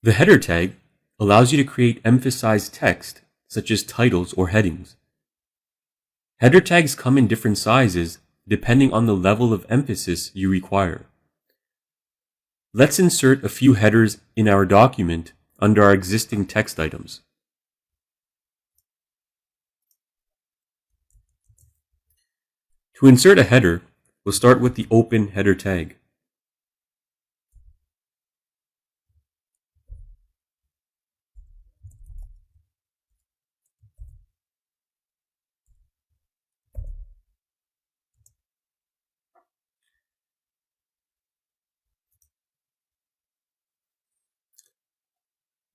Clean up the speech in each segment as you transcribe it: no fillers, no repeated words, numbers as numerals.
The header tag allows you to create emphasized text such as titles or headings. Header tags come in different sizes depending on the level of emphasis you require. Let's insert a few headers in our document under our existing text items. To insert a header, we'll start with the open header tag.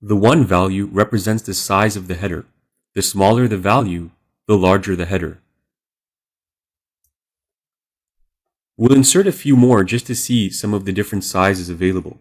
The 1 value represents the size of the header. The smaller the value, the larger the header. We'll insert a few more just to see some of the different sizes available.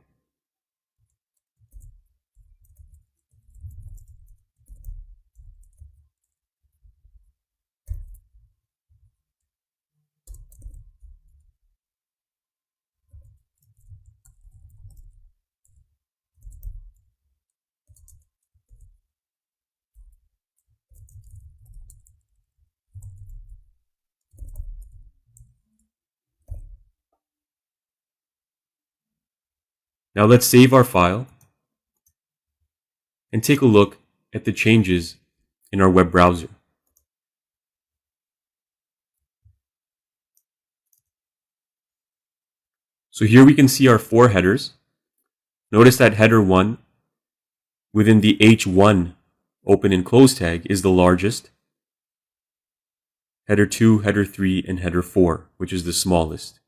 Now let's save our file and take a look at the changes in our web browser. So here we can see our 4 headers. Notice that header 1 within the H1 open and close tag is the largest. Header 2, header 3, and header 4, which is the smallest.